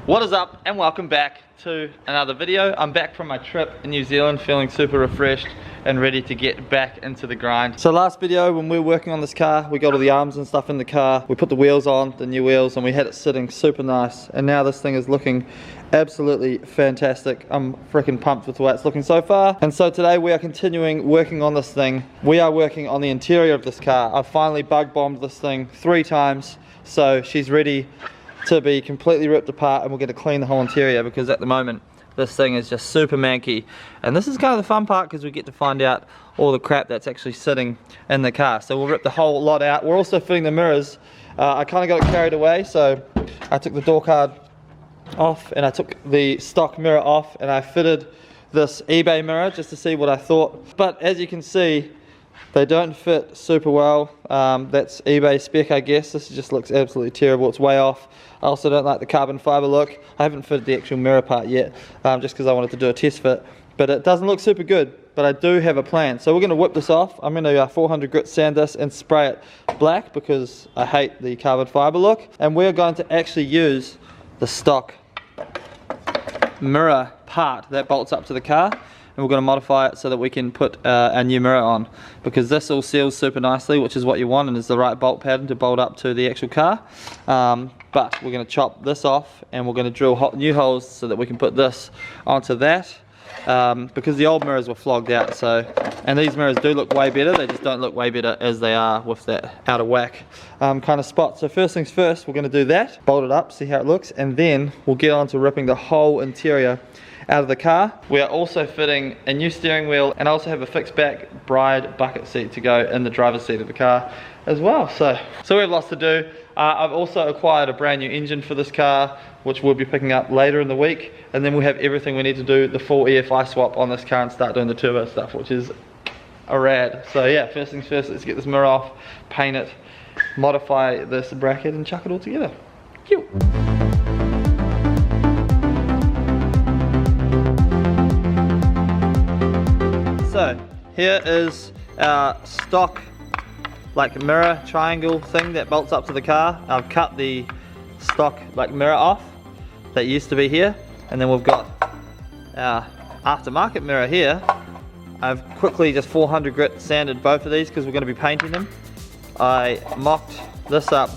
What is up and welcome back to another video. I'm back from my trip in New Zealand feeling super refreshed and ready to get back into the grind. So last video when we were working on this car, we got all the arms and stuff in the car, we put the wheels on, the new wheels, and we had it sitting super nice, and now this thing is looking absolutely fantastic. I'm freaking pumped with the way it's looking so far. And so today we are continuing working on this thing. We are working on the interior of this car. I've finally bug bombed this thing 3 times, so she's ready to be completely ripped apart, and we're going to clean the whole interior because at the moment this thing is just super manky. And this is kind of the fun part because we get to find out all the crap that's actually sitting in the car. So we'll rip the whole lot out. We're also fitting the mirrors. I kind of got it carried away, so I took the door card off and I took the stock mirror off and I fitted this eBay mirror just to see what I thought. But as you can see, they don't fit super well. That's eBay spec, I guess. This just looks absolutely terrible. It's way off. I also don't like the carbon fiber look. I haven't fitted the actual mirror part yet, just because I wanted to do a test fit. But it doesn't look super good, but I do have a plan. So we're going to whip this off. I'm going to 400 grit sand this and spray it black because I hate the carbon fiber look. And we're going to actually use the stock mirror part that bolts up to the car. And we're going to modify it so that we can put a new mirror on, because this all seals super nicely, which is what you want and is the right bolt pattern to bolt up to the actual car. But we're going to chop this off and we're going to drill new holes so that we can put this onto that, because the old mirrors were flogged out. So, and these mirrors do look way better, they just don't look way better as they are with that out of whack kind of spot. So first things first, we're going to do that, bolt it up, see how it looks, and then we'll get on to ripping the whole interior out of the car. We are also fitting a new steering wheel, and I also have a fixed back bride bucket seat to go in the driver's seat of the car as well. So we have lots to do. I've also acquired a brand new engine for this car, which we'll be picking up later in the week, and then we have everything we need to do the full EFI swap on this car and start doing the turbo stuff, which is a rad. So yeah, first things first, let's get this mirror off, paint it, modify this bracket, and chuck it all together. Cute. So here is our stock like mirror triangle thing that bolts up to the car. I've cut the stock like mirror off that used to be here, and then we've got our aftermarket mirror here. I've quickly just 400 grit sanded both of these because we're going to be painting them. I mocked this up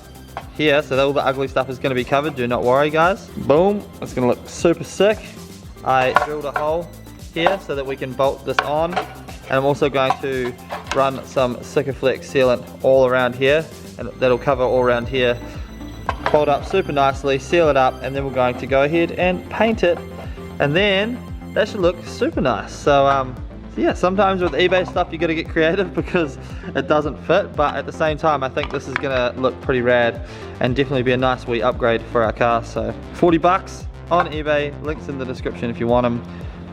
here so that all the ugly stuff is going to be covered, do not worry guys. Boom, it's going to look super sick. I drilled a hole here so that we can bolt this on, and I'm also going to run some Sikaflex sealant all around here, and that'll cover all around here, bolt up super nicely, seal it up, and then we're going to go ahead and paint it, and then that should look super nice. So yeah, sometimes with eBay stuff you got to get creative because it doesn't fit, but at the same time I think this is gonna look pretty rad and definitely be a nice wee upgrade for our car. So 40 bucks on eBay, links in the description if you want them.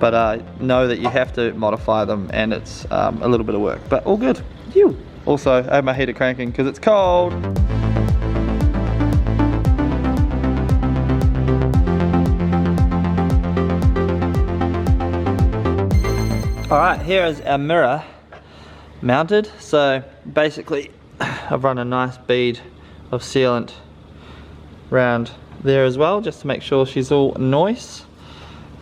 But know that you have to modify them, and it's a little bit of work, but all good. Phew. Also, I have my heater cranking because it's cold. Alright, here is our mirror mounted. So basically I've run a nice bead of sealant around there as well, just to make sure she's all nice.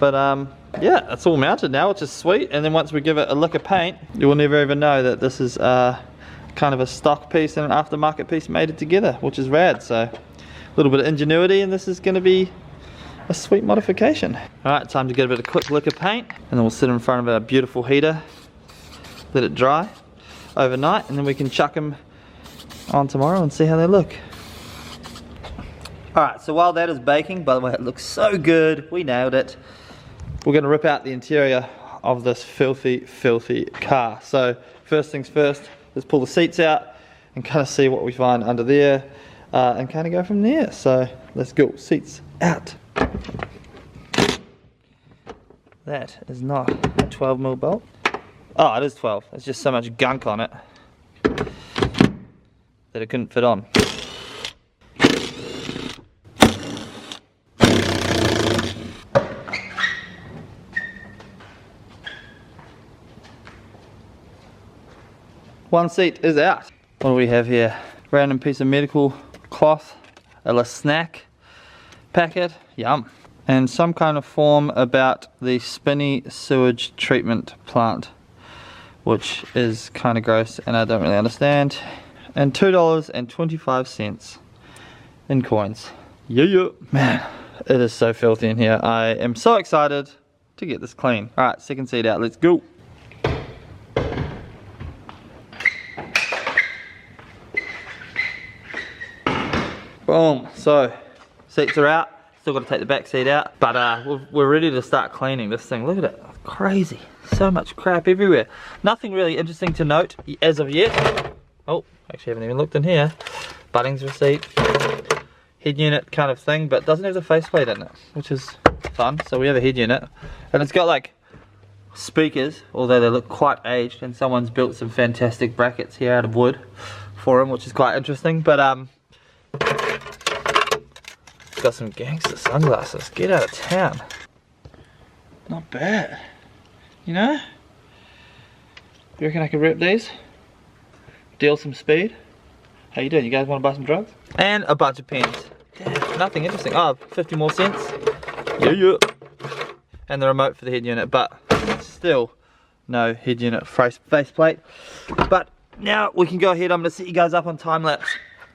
But yeah, it's all mounted now, which is sweet. And then once we give it a lick of paint, you will never even know that this is kind of a stock piece and an aftermarket piece mated together, which is rad. So a little bit of ingenuity, and this is going to be a sweet modification. Alright, time to get a bit of quick lick of paint, and then we'll sit in front of our beautiful heater, let it dry overnight, and then we can chuck them on tomorrow and see how they look. Alright, so while that is baking, by the way, it looks so good, we nailed it. We're going to rip out the interior of this filthy, filthy car. So first things first, let's pull the seats out and kind of see what we find under there, and kind of go from there. So let's go, seats out. That is not a 12mm bolt. Oh, it is 12. There's just so much gunk on it that it couldn't fit on. One seat is out. What do we have here? Random piece of medical cloth, a little snack packet. Yum. and some kind of form about the spinny sewage treatment plant, which is kind of gross and I don't really understand. And $2.25 in coins. Yeah. Man, it is so filthy in here. I am so excited to get this clean. Alright, second seat out, let's go. Boom, so seats are out. Still got to take the back seat out, but we're ready to start cleaning this thing. Look at it, crazy. So much crap everywhere. Nothing really interesting to note as of yet. Oh, actually haven't even looked in here. Bunnings receipt, head unit kind of thing, but doesn't have the faceplate in it, which is fun. So we have a head unit, and it's got like speakers, although they look quite aged, and someone's built some fantastic brackets here out of wood for them, which is quite interesting. But got some gangster sunglasses. Get out of town. Not bad. You know? You reckon I could rep these? Deal some speed? How you doing? You guys want to buy some drugs? And a bunch of pens. Damn, nothing interesting. Oh, 50 more cents. Yeah. And the remote for the head unit, but still no head unit faceplate. But now we can go ahead. I'm going to set you guys up on time lapse.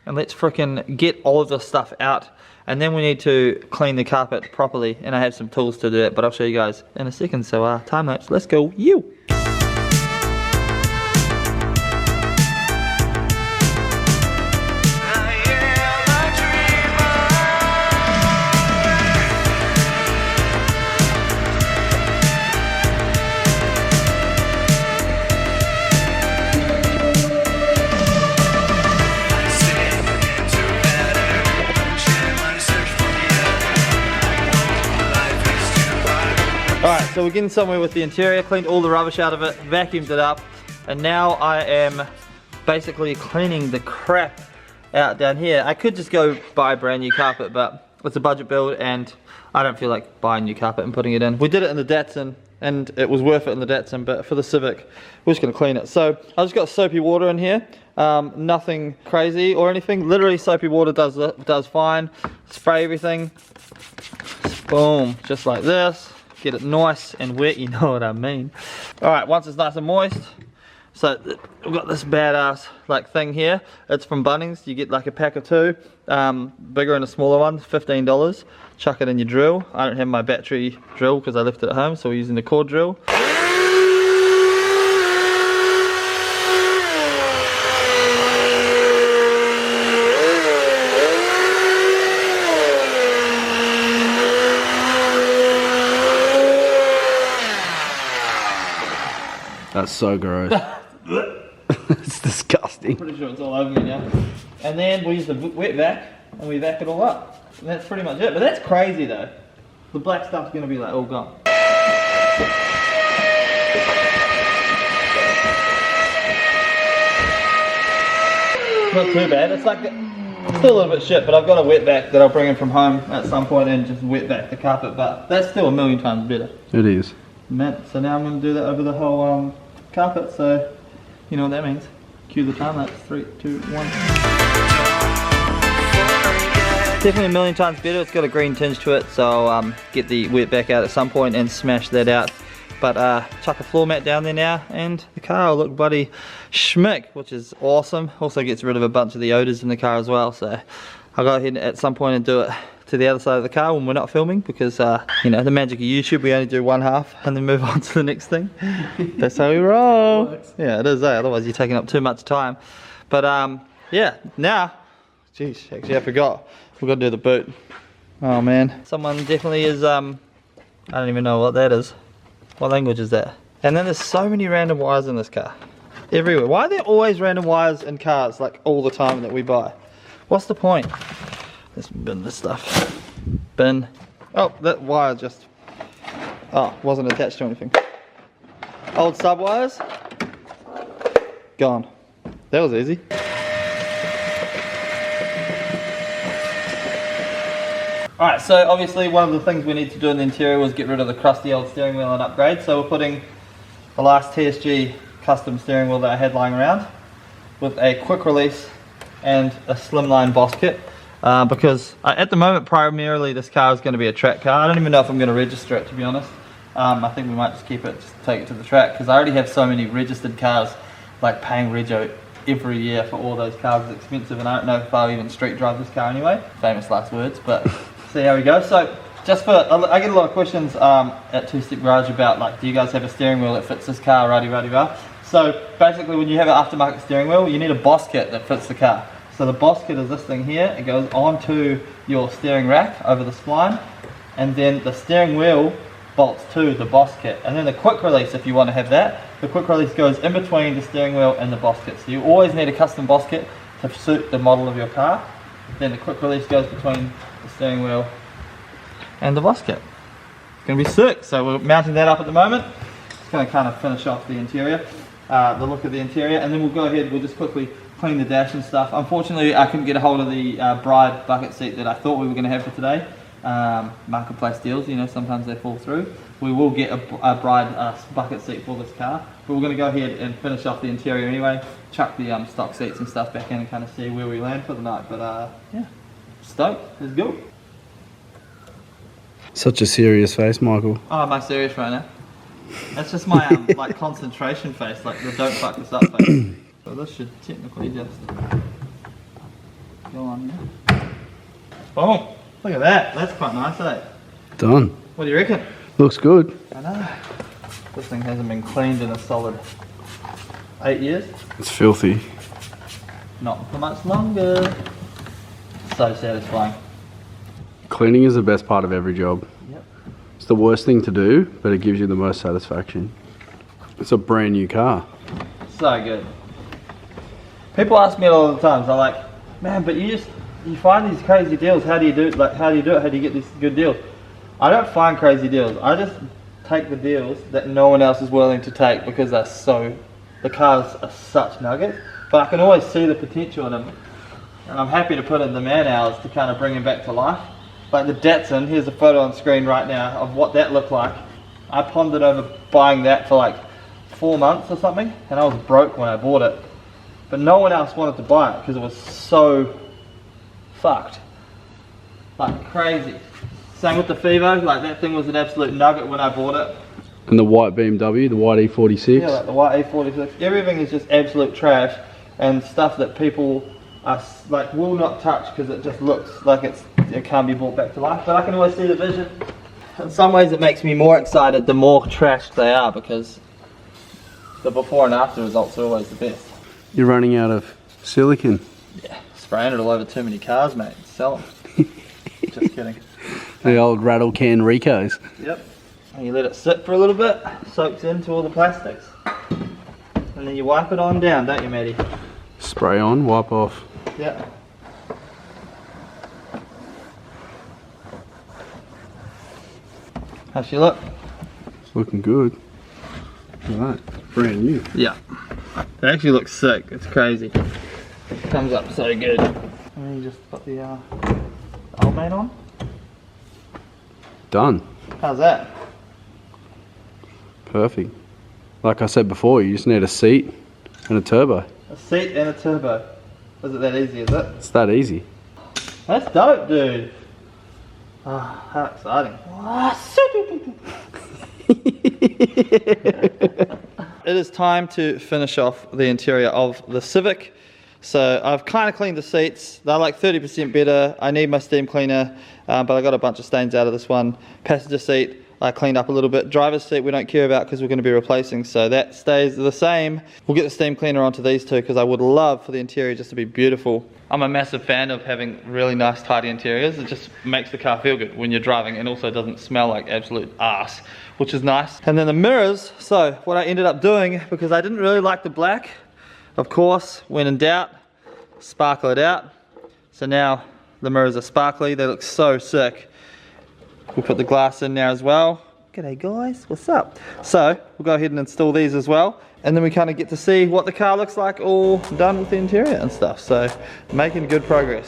And let's frickin' get all of this stuff out. And then we need to clean the carpet properly, and I have some tools to do it, but I'll show you guys in a second. So time lapse, let's go. You. Alright, so we're getting somewhere with the interior, cleaned all the rubbish out of it, vacuumed it up, and now I am basically cleaning the crap out down here. I could just go buy a brand new carpet, but it's a budget build and I don't feel like buying new carpet and putting it in. We did it in the Datsun and it was worth it in the Datsun, but for the Civic, we're just going to clean it. So I just got soapy water in here, nothing crazy or anything, literally soapy water does fine. Spray everything, boom, just like this. Get it nice and wet, you know what I mean. Alright, once it's nice and moist, so we've got this badass like thing here. It's from Bunnings. You get like a pack of two, bigger and a smaller one, $15. Chuck it in your drill. I don't have my battery drill because I left it at home, so we're using the cord drill. That's so gross. It's disgusting. Pretty sure it's all over me now. And then we use the wet vac and we vac it all up. And that's pretty much it. But that's crazy though. The black stuff's gonna be like all gone. Not too bad. It's like still a little bit shit, but I've got a wet vac that I'll bring in from home at some point and just wet vac the carpet. But that's still a million times better. It is. Man, so now I'm going to do that over the whole carpet, so you know what that means. Cue the time lapse. 3, 2, 1. Definitely a million times better. It's got a green tinge to it, so I'll get the wet back out at some point and smash that out. But chuck a floor mat down there now and the car will look bloody schmick, which is awesome. Also gets rid of a bunch of the odors in the car as well, so I'll go ahead at some point and do it to the other side of the car when we're not filming, because you know, the magic of YouTube, we only do one half and then move on to the next thing. That's how we roll. Yeah, it is, otherwise you're taking up too much time. But yeah, now, geez, actually I forgot, we've got to do the boot. Oh man, someone definitely is, I don't even know what that is. What language is that? And then there's so many random wires in this car. Everywhere. Why are there always random wires in cars, like all the time that we buy? What's the point? Let's bin this stuff. Bin. Oh, that wire just, wasn't attached to anything. Old sub wires. Gone. That was easy. Alright, so obviously one of the things we need to do in the interior was get rid of the crusty old steering wheel and upgrade. So we're putting the last TSG custom steering wheel that I had lying around with a quick release and a slimline boss kit. because at the moment primarily this car is going to be a track car. I don't even know if I'm going to register it, to be honest. I think we might just keep it, just take it to the track, because I already have so many registered cars, like paying rego every year for all those cars is expensive, and I don't know if I'll even street drive this car anyway. Famous last words, but see how we go. So just for, I get a lot of questions at Two Step Garage about, like, do you guys have a steering wheel that fits this car, rah. So basically when you have an aftermarket steering wheel, you need a boss kit that fits the car. So the boss kit is this thing here. It goes onto your steering rack over the spline, and then the steering wheel bolts to the boss kit, and then the quick release, if you want to have that, the quick release goes in between the steering wheel and the boss kit. So you always need a custom boss kit to suit the model of your car. Then the quick release goes between the steering wheel and the boss kit. It's going to be sick. So we're mounting that up at the moment. It's going to kind of finish off the interior, the look of the interior, and then we'll go ahead, we'll just quickly clean the dash and stuff. Unfortunately I couldn't get a hold of the bride bucket seat that I thought we were going to have for today. Marketplace deals, you know, sometimes they fall through. We will get a bride bucket seat for this car, but we're going to go ahead and finish off the interior anyway, chuck the stock seats and stuff back in and kind of see where we land for the night. But yeah, stoked, let's go. Such a serious face, Michael. Oh, am I serious right now? That's just my like concentration face, like the don't fuck this up face. So this should technically just go on here. Boom! Look at that, that's quite nice, eh? Done. What do you reckon? Looks good. I know. This thing hasn't been cleaned in a solid 8 years. It's filthy. Not for much longer. So satisfying. Cleaning is the best part of every job. Yep. It's the worst thing to do, but it gives you the most satisfaction. It's a brand new car. So good. People ask me all the time, they're like, man, but you find these crazy deals, how do you do it? Like, how do you do it? How do you get these good deals? I don't find crazy deals. I just take the deals that no one else is willing to take because the cars are such nuggets. But I can always see the potential in them, and I'm happy to put in the man hours to kind of bring them back to life. Like the Datsun, here's a photo on screen right now of what that looked like. I pondered over buying that for like 4 months or something, and I was broke when I bought it. But no one else wanted to buy it because it was so fucked. Like crazy. Same with the Fivo, like that thing was an absolute nugget when I bought it. And the white BMW, the white E46. Yeah, like the white E46. Everything is just absolute trash and stuff that people are like will not touch because it just looks like it can't be brought back to life. But I can always see the vision. In some ways it makes me more excited the more trashed they are, because the before and after results are always the best. You're running out of silicon. Yeah, spraying it all over too many cars, mate. Sell them. Just kidding. The old rattle can Ricos. Yep. And you let it sit for a little bit, soaks into all the plastics. And then you wipe it on down, don't you, Maddie? Spray on, wipe off. Yep. How's she look? It's looking good. Alright, brand new. Yeah. It actually looks sick, it's crazy. It comes up so good. And then you just put the old mate on. Done. How's that? Perfect. Like I said before, you just need a seat and a turbo. A seat and a turbo. Is it that easy, is it? It's that easy. That's dope, dude. Ah, how exciting. It is time to finish off the interior of the Civic. So I've kind of cleaned the seats. They're like 30% better. I need my steam cleaner, but I got a bunch of stains out of this one. Passenger seat, I cleaned up a little bit. Driver's seat we don't care about because we're going to be replacing, so that stays the same. We'll get the steam cleaner onto these two because I would love for the interior just to be beautiful. I'm a massive fan of having really nice tidy interiors. It just makes the car feel good when you're driving, and also doesn't smell like absolute ass, which is nice. And then the mirrors, so what I ended up doing, because I didn't really like the black, of course, when in doubt, sparkle it out. So now the mirrors are sparkly, they look so sick. We'll put the glass in now as well. G'day guys, what's up? So we'll go ahead and install these as well, and then we kind of get to see what the car looks like all done with the interior and stuff. So making good progress.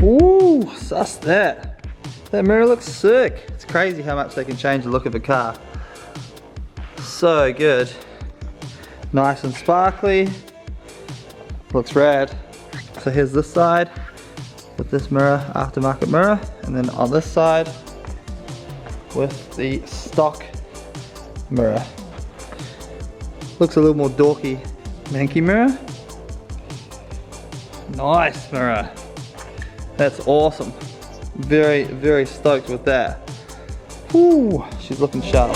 Ooh, suss that. That mirror looks sick. It's crazy how much they can change the look of a car. So good. Nice and sparkly. Looks rad. So here's this side with this mirror, aftermarket mirror, and then on this side with the stock mirror. Looks a little more dorky, manky mirror. Nice mirror. That's awesome. Very, very stoked with that. Woo, she's looking sharp.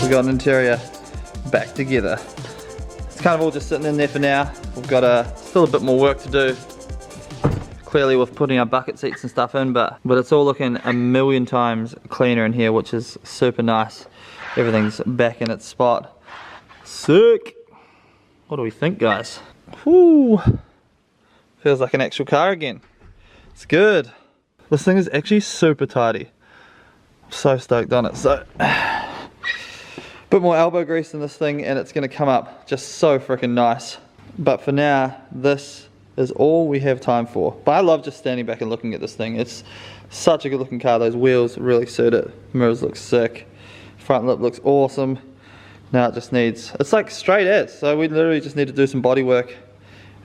We got an interior back together. It's kind of all just sitting in there for now. We've got still a bit more work to do. Clearly with putting our bucket seats and stuff in, but it's all looking a million times cleaner in here, which is super nice. Everything's back in its spot. Sick. What do we think, guys? Whoo. Feels like an actual car again. It's good. This thing is actually super tidy. I'm so stoked on it. So, bit more elbow grease in this thing and it's gonna come up just so freaking nice. But for now, this is all we have time for. But I love just standing back and looking at this thing. It's such a good looking car. Those wheels really suit it. Mirrors look sick. Front lip looks awesome. Now it just needs, it's like straight as. So we literally just need to do some body work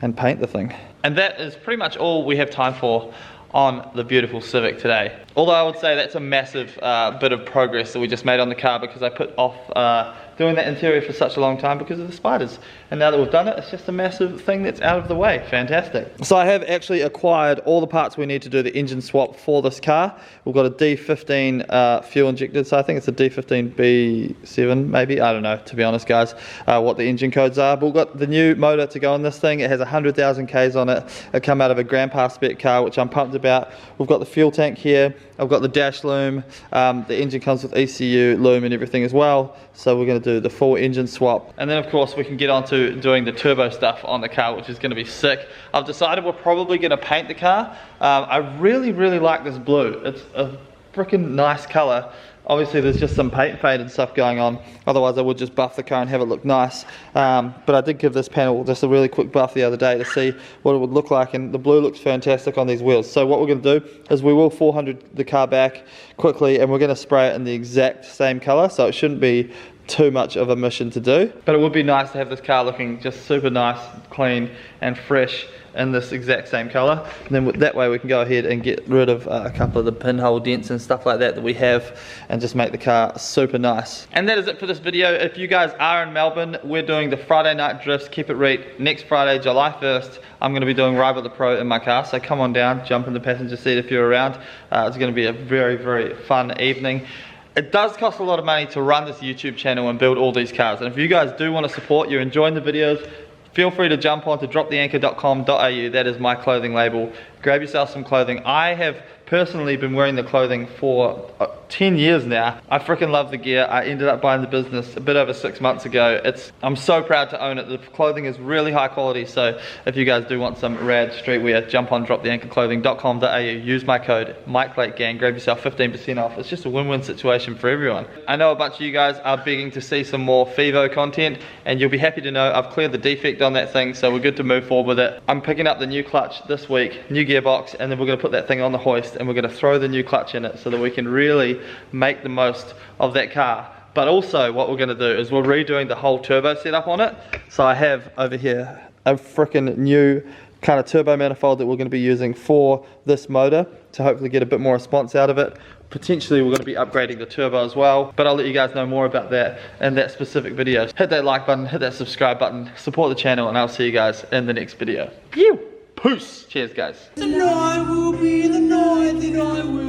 and paint the thing. And that is pretty much all we have time for on the beautiful Civic today. Although I would say that's a massive bit of progress that we just made on the car, because I put off doing that interior for such a long time because of the spiders. And now that we've done it, it's just a massive thing that's out of the way. Fantastic. So I have actually acquired all the parts we need to do the engine swap for this car. We've got a D15 fuel injected, so I think it's a D15B7 maybe. I don't know, to be honest guys, what the engine codes are. But we've got the new motor to go on this thing. It has 100,000 Ks on it. It come out of a grandpa spec car, which I'm pumped about. We've got the fuel tank here. I've got the dash loom. The engine comes with ECU loom and everything as well. So we're going to do the full engine swap. And then of course we can get on to doing the turbo stuff on the car, which is going to be sick. I've decided we're probably going to paint the car. I really, really like this blue. It's a freaking nice color. Obviously there's just some paint fade and stuff going on. Otherwise I would just buff the car and have it look nice. But I did give this panel just a really quick buff the other day to see what it would look like, and the blue looks fantastic on these wheels. So what we're going to do is we will 400 the car back quickly, and we're going to spray it in the exact same color, so it shouldn't be too much of a mission to do. But it would be nice to have this car looking just super nice, clean and fresh in this exact same color. And then that way we can go ahead and get rid of a couple of the pinhole dents and stuff like that we have, and just make the car super nice. And that is it for this video. If you guys are in Melbourne, we're doing the Friday night drifts, keep it reet, next Friday, July 1st. I'm going to be doing Ride with the Pro in my car, so come on down, jump in the passenger seat if you're around. It's going to be a very, very fun evening. It does cost a lot of money to run this YouTube channel and build all these cars. And if you guys do want to support, you're enjoying the videos, feel free to jump on to droptheanchor.com.au. That is my clothing label. Grab yourself some clothing. I have personally been wearing the clothing for 10 years now. I freaking love the gear. I ended up buying the business a bit over 6 months ago. I'm so proud to own it. The clothing is really high quality, so if you guys do want some rad streetwear, jump on droptheanchorclothing.com.au. Use my code MikeLakeGang. Grab yourself 15% off. It's just a win-win situation for everyone. I know a bunch of you guys are begging to see some more Fivo content, and you'll be happy to know I've cleared the defect on that thing, so we're good to move forward with it. I'm picking up the new clutch this week, new gearbox, and then we're going to put that thing on the hoist, and we're going to throw the new clutch in it so that we can really make the most of that car. But also what we're going to do is we're redoing the whole turbo setup on it. So I have over here a freaking new kind of turbo manifold that we're going to be using for this motor to hopefully get a bit more response out of it. Potentially we're going to be upgrading the turbo as well, but I'll let you guys know more about that in that specific video. Hit that like button, hit that subscribe button, support the channel, and I'll see you guys in the next video. Peace! Cheers guys. The night will be the night that I will